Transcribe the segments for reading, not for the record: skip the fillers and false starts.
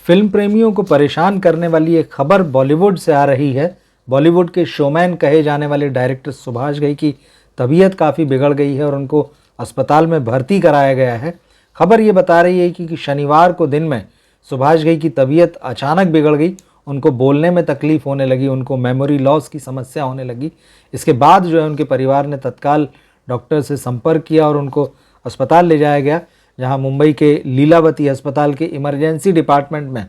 Film प्रेमियों को परेशान करने वाली एक खबर बॉलीवुड से आ रही है। बॉलीवुड के शोमैन कहे जाने वाले डायरेक्टर सुभाष घई की तबीयत काफ़ी बिगड़ गई है और उनको अस्पताल में भर्ती कराया गया है। खबर ये बता रही है कि शनिवार को दिन में सुभाष घई की तबीयत अचानक बिगड़ गई। उनको बोलने में तकलीफ़ होने लगी, उनको मेमोरी लॉस की समस्या होने लगी। इसके बाद जो है उनके परिवार ने तत्काल डॉक्टर से संपर्क किया और उनको अस्पताल ले जाया गया, जहां मुंबई के लीलावती अस्पताल के इमरजेंसी डिपार्टमेंट में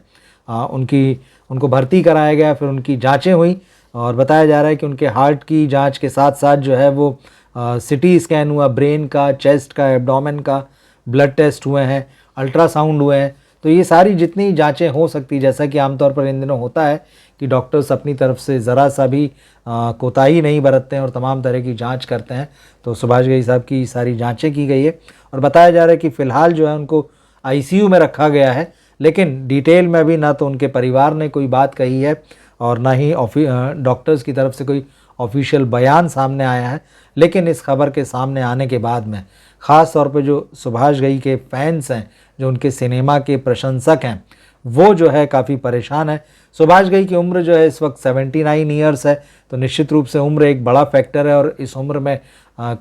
उनको भर्ती कराया गया। फिर उनकी जांचें हुई और बताया जा रहा है कि उनके हार्ट की जांच के साथ साथ जो है वो सिटी स्कैन हुआ, ब्रेन का, चेस्ट का, एब्डोमेन का, ब्लड टेस्ट हुए हैं, अल्ट्रासाउंड हुए हैं। तो ये सारी जितनी जांचें हो सकती, जैसा कि आमतौर पर इन दिनों होता है कि डॉक्टर्स अपनी तरफ से ज़रा सा भी कोताही नहीं बरतते हैं और तमाम तरह की जांच करते हैं। तो सुभाष घई साहब की सारी जांचें की गई है और बताया जा रहा है कि फ़िलहाल जो है उनको आईसीयू में रखा गया है। लेकिन डिटेल में भी ना तो उनके परिवार ने कोई बात कही है और ना ही डॉक्टर्स की तरफ से कोई ऑफिशियल बयान सामने आया है। लेकिन इस खबर के सामने आने के बाद में ख़ास तौर पे जो सुभाष घई के फैंस हैं, जो उनके सिनेमा के प्रशंसक हैं, वो जो है काफ़ी परेशान है। सुभाष घई की उम्र जो है इस वक्त 79 ईयर्स है, तो निश्चित रूप से उम्र एक बड़ा फैक्टर है और इस उम्र में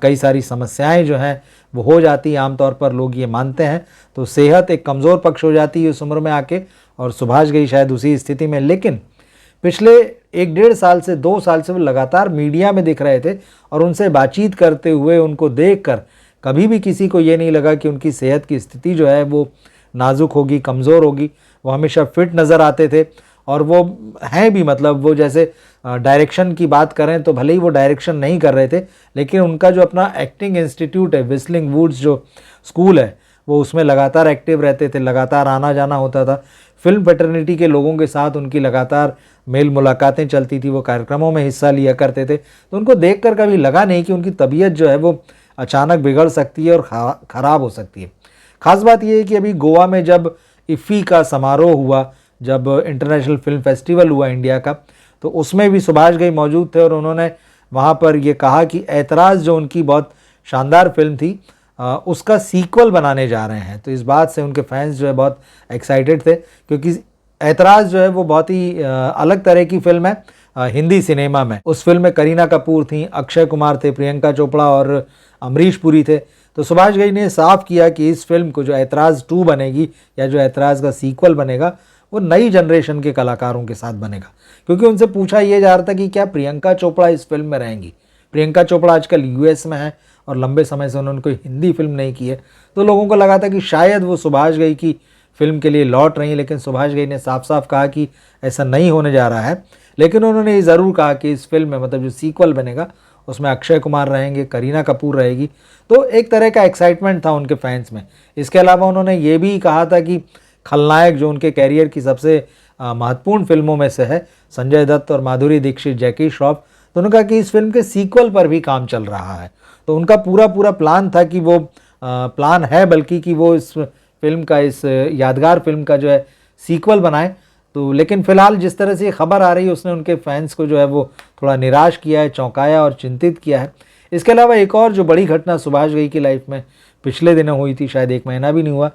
कई सारी समस्याएं जो हैं वो हो जाती हैं। आमतौर पर लोग ये मानते हैं, तो सेहत एक कमज़ोर पक्ष हो जाती है उस उम्र में आके, और सुभाष घई शायद उसी स्थिति में। लेकिन पिछले 1-1.5 साल से 2 साल से वो लगातार मीडिया में दिख रहे थे और उनसे बातचीत करते हुए उनको देखकर कभी भी किसी को ये नहीं लगा कि उनकी सेहत की स्थिति जो है वो नाजुक होगी, कमज़ोर होगी। वो हमेशा फिट नज़र आते थे और वो हैं भी, मतलब वो जैसे डायरेक्शन की बात करें तो भले ही वो डायरेक्शन नहीं कर रहे थे, लेकिन उनका जो अपना एक्टिंग इंस्टीट्यूट है, व्हिस्लिंग वुड्स जो स्कूल है, वो उसमें लगातार एक्टिव रहते थे, लगातार आना जाना होता था। फिल्म फेटर्निटी के लोगों के साथ उनकी लगातार मेल मुलाकातें चलती थी, वो कार्यक्रमों में हिस्सा लिया करते थे। तो उनको देखकर कभी लगा नहीं कि उनकी तबीयत जो है वो अचानक बिगड़ सकती है और ख़राब हो सकती है। ख़ास बात यह है कि अभी गोवा में जब इफ़ी का समारोह हुआ, जब इंटरनेशनल फिल्म फेस्टिवल हुआ इंडिया का, तो उसमें भी सुभाष घई मौजूद थे और उन्होंने वहाँ पर ये कहा कि ऐतराज़ जो उनकी बहुत शानदार फिल्म थी, उसका सीक्वल बनाने जा रहे हैं। तो इस बात से उनके फैंस जो है बहुत एक्साइटेड थे, क्योंकि ऐतराज़ जो है वो बहुत ही अलग तरह की फिल्म है हिंदी सिनेमा में। उस फिल्म में करीना कपूर थी, अक्षय कुमार थे, प्रियंका चोपड़ा और अमरीश पुरी थे। तो सुभाष घई ने साफ किया कि इस फिल्म को जो ऐतराज़ 2 बनेगी या जो ऐतराज़ का सीक्वल बनेगा, वो नई जनरेशन के कलाकारों के साथ बनेगा। क्योंकि उनसे पूछा ये जा रहा था कि क्या प्रियंका चोपड़ा इस फिल्म में रहेंगी। प्रियंका चोपड़ा आजकल यूएस में है और लंबे समय से उन्होंने कोई हिंदी फिल्म नहीं की है, तो लोगों को लगा था कि शायद वो सुभाष घई की फिल्म के लिए लौट रही हैं। लेकिन सुभाष घई ने साफ साफ कहा कि ऐसा नहीं होने जा रहा है। लेकिन उन्होंने ये ज़रूर कहा कि इस फिल्म में, मतलब जो सीक्वल बनेगा, उसमें अक्षय कुमार रहेंगे, करीना कपूर रहेगी। तो एक तरह का एक्साइटमेंट था उनके फैंस में। इसके अलावा उन्होंने ये भी कहा था कि खलनायक जो उनके कैरियर की सबसे महत्वपूर्ण फिल्मों में से है, संजय दत्त और माधुरी दीक्षित, जैकी श्रॉफ, तो उन्होंने कहा कि इस फिल्म के सीक्वल पर भी काम चल रहा है। तो उनका पूरा प्लान था कि वो प्लान है बल्कि कि वो इस फिल्म का, इस यादगार फिल्म का जो है सीक्वल बनाए। तो लेकिन फ़िलहाल जिस तरह से ये खबर आ रही है, उसने उनके फैंस को जो है वो थोड़ा निराश किया है, चौंकाया और चिंतित किया है। इसके अलावा एक और जो बड़ी घटना सुभाष घई की लाइफ में पिछले दिनों हुई थी, शायद 1 महीना भी नहीं हुआ,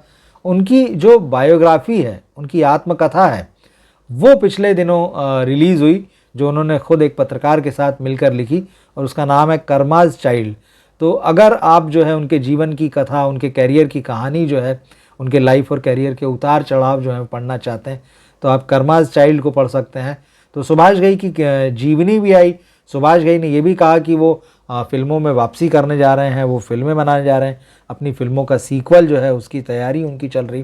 उनकी जो बायोग्राफी है, उनकी आत्मकथा है, वो पिछले दिनों रिलीज़ हुई, जो उन्होंने खुद एक पत्रकार के साथ मिलकर लिखी और उसका नाम है कर्माज़ चाइल्ड। तो अगर आप जो है उनके जीवन की कथा, उनके कैरियर की कहानी जो है, उनके लाइफ और कैरियर के उतार चढ़ाव जो है पढ़ना चाहते हैं, तो आप कर्माज़ चाइल्ड को पढ़ सकते हैं। तो सुभाष घई की जीवनी भी आई। सुभाष घई ने ये भी कहा कि वो फिल्मों में वापसी करने जा रहे हैं, वो फिल्में बनाने जा रहे हैं, अपनी फिल्मों का सीक्वल जो है उसकी तैयारी उनकी चल रही।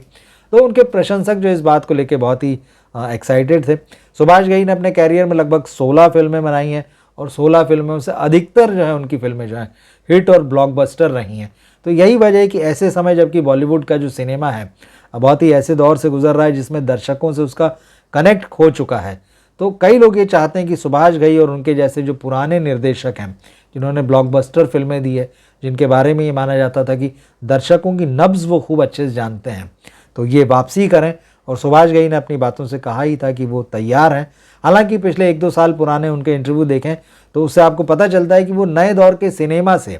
तो उनके प्रशंसक जो इस बात को लेकर बहुत ही एक्साइटेड थे। सुभाष घई ने अपने कैरियर में लगभग 16 फिल्में बनाई हैं और 16 फिल्मों से अधिकतर जो है उनकी फिल्में जो हैं हिट और ब्लॉकबस्टर रही हैं। तो यही वजह है कि ऐसे समय, जबकि बॉलीवुड का जो सिनेमा है बहुत ही ऐसे दौर से गुजर रहा है जिसमें दर्शकों से उसका कनेक्ट खो चुका है, तो कई लोग ये चाहते हैं कि सुभाष घई और उनके जैसे जो पुराने निर्देशक हैं, जिन्होंने ब्लॉकबस्टर फिल्में दी है, जिनके बारे में ये माना जाता था कि दर्शकों की नब्ज़ वो खूब अच्छे से जानते हैं, तो ये वापसी करें। और सुभाष घई ने अपनी बातों से कहा ही था कि वो तैयार हैं। हालांकि पिछले 1-2 साल पुराने उनके इंटरव्यू देखें तो उससे आपको पता चलता है कि वो नए दौर के सिनेमा से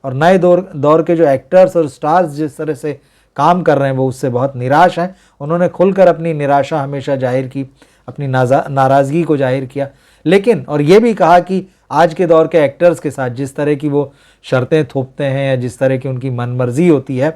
और नए दौर के जो एक्टर्स और स्टार्स जिस तरह से काम कर रहे हैं वो उससे बहुत निराश हैं। उन्होंने खुलकर अपनी निराशा हमेशा जाहिर की, अपनी नाराज़गी को जाहिर किया, लेकिन और ये भी कहा कि आज के दौर के एक्टर्स के साथ जिस तरह की वो शर्तें थोपते हैं या जिस तरह की उनकी मनमर्जी होती है,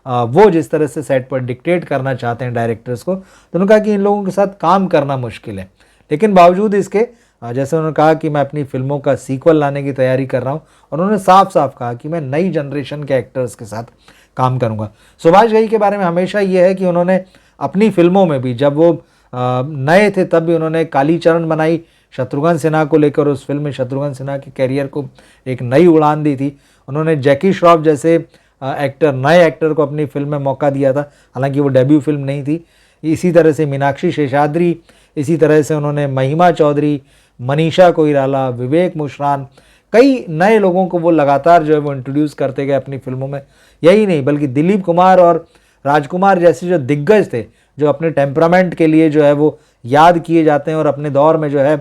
वो जिस तरह से सेट पर डिक्टेट करना चाहते हैं डायरेक्टर्स को, तो उन्होंने कहा कि इन लोगों के साथ काम करना मुश्किल है। लेकिन बावजूद इसके जैसे उन्होंने कहा कि मैं अपनी फिल्मों का सीक्वल लाने की तैयारी कर रहा हूँ, और उन्होंने साफ साफ कहा कि मैं नई जनरेशन के एक्टर्स के साथ काम करूँगा। सुभाष घई के बारे में हमेशा ये है कि उन्होंने अपनी फिल्मों में भी, जब वो नए थे तब भी उन्होंने कालीचरण बनाई शत्रुघ्न सिन्हा को लेकर, उस फिल्म में शत्रुघ्न सिन्हा के कैरियर को एक नई उड़ान दी थी। उन्होंने जैकी श्रॉफ जैसे नए एक्टर को अपनी फिल्म में मौका दिया था, हालांकि वो डेब्यू फिल्म नहीं थी। इसी तरह से मीनाक्षी शेषाद्री, इसी तरह से उन्होंने महिमा चौधरी, मनीषा कोइराला, विवेक मुशरान, कई नए लोगों को वो लगातार जो है वो इंट्रोड्यूस करते गए अपनी फिल्मों में। यही नहीं बल्कि दिलीप कुमार और राजकुमार जैसे जो दिग्गज थे, जो अपने टेम्परामेंट के लिए जो है वो याद किए जाते हैं, और अपने दौर में जो है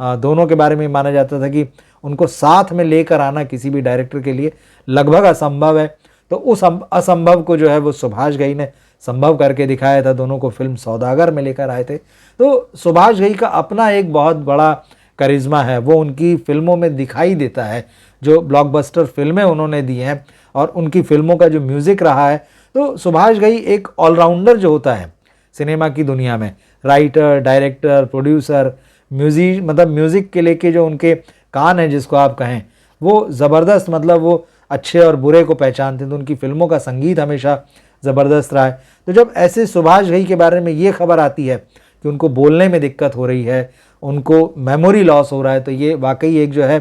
दोनों के बारे में माना जाता था कि उनको साथ में लेकर आना किसी भी डायरेक्टर के लिए लगभग असंभव है। तो उस असंभव को जो है वो सुभाष घई ने संभव करके दिखाया था। दोनों को फिल्म सौदागर में लेकर आए थे। तो सुभाष घई का अपना एक बहुत बड़ा करिश्मा है, वो उनकी फिल्मों में दिखाई देता है। जो ब्लॉकबस्टर फिल्में उन्होंने दी हैं और उनकी फिल्मों का जो म्यूज़िक रहा है, तो सुभाष घई एक ऑलराउंडर जो होता है सिनेमा की दुनिया में, राइटर, डायरेक्टर, प्रोड्यूसर, म्यूज़िक के लेके जो उनके कान हैं जिसको आप कहें, वो ज़बरदस्त, मतलब वो अच्छे और बुरे को पहचानते हैं। तो उनकी फिल्मों का संगीत हमेशा ज़बरदस्त रहा है। तो जब ऐसे सुभाष घई के बारे में ये खबर आती है कि उनको बोलने में दिक्कत हो रही है, उनको मेमोरी लॉस हो रहा है, तो ये वाकई एक जो है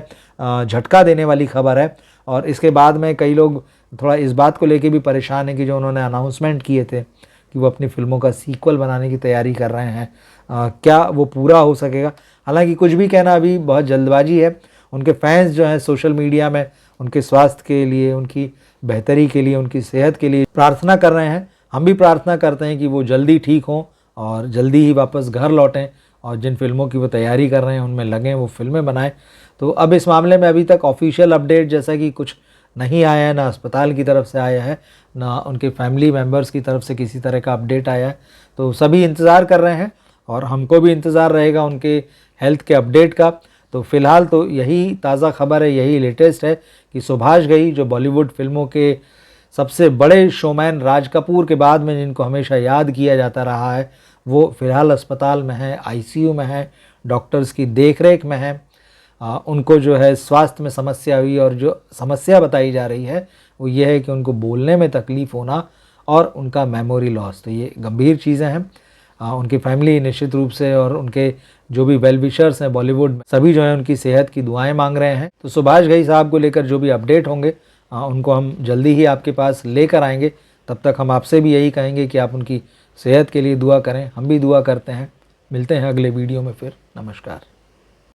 झटका देने वाली खबर है। और इसके बाद में कई लोग थोड़ा इस बात को लेके भी परेशान हैं कि जो उन्होंने अनाउंसमेंट किए थे कि वो अपनी फिल्मों का सीक्वल बनाने की तैयारी कर रहे हैं, क्या वो पूरा हो सकेगा। हालांकि कुछ भी कहना अभी बहुत जल्दबाजी है। उनके फैंस जो हैं सोशल मीडिया में उनके स्वास्थ्य के लिए, उनकी बेहतरी के लिए, उनकी सेहत के लिए प्रार्थना कर रहे हैं। हम भी प्रार्थना करते हैं कि वो जल्दी ठीक हों और जल्दी ही वापस घर लौटें, और जिन फिल्मों की वो तैयारी कर रहे हैं उनमें लगें, वो फिल्में बनाएं। तो अब इस मामले में अभी तक ऑफिशियल अपडेट जैसा कि कुछ नहीं आया है, ना अस्पताल की तरफ से आया है, ना उनके फैमिली मेम्बर्स की तरफ से किसी तरह का अपडेट आया है। तो सभी इंतज़ार कर रहे हैं और हमको भी इंतज़ार रहेगा उनके हेल्थ के अपडेट का। तो फ़िलहाल तो यही ताज़ा खबर है, यही लेटेस्ट है कि सुभाष घई जो बॉलीवुड फिल्मों के सबसे बड़े शोमैन राज कपूर के बाद में जिनको हमेशा याद किया जाता रहा है, वो फ़िलहाल अस्पताल में है, आईसीयू में है, डॉक्टर्स की देखरेख में है। उनको जो है स्वास्थ्य में समस्या हुई, और जो समस्या बताई जा रही है वो ये है कि उनको बोलने में तकलीफ़ होना और उनका मेमोरी लॉस। तो ये गंभीर चीज़ें हैं। उनकी फैमिली निश्चित रूप से और उनके जो भी वेल विशर्स हैं बॉलीवुड में, सभी जो है उनकी सेहत की दुआएं मांग रहे हैं। तो सुभाष घई साहब को लेकर जो भी अपडेट होंगे उनको हम जल्दी ही आपके पास लेकर आएंगे। तब तक हम आपसे भी यही कहेंगे कि आप उनकी सेहत के लिए दुआ करें, हम भी दुआ करते हैं। मिलते हैं अगले वीडियो में फिर। नमस्कार।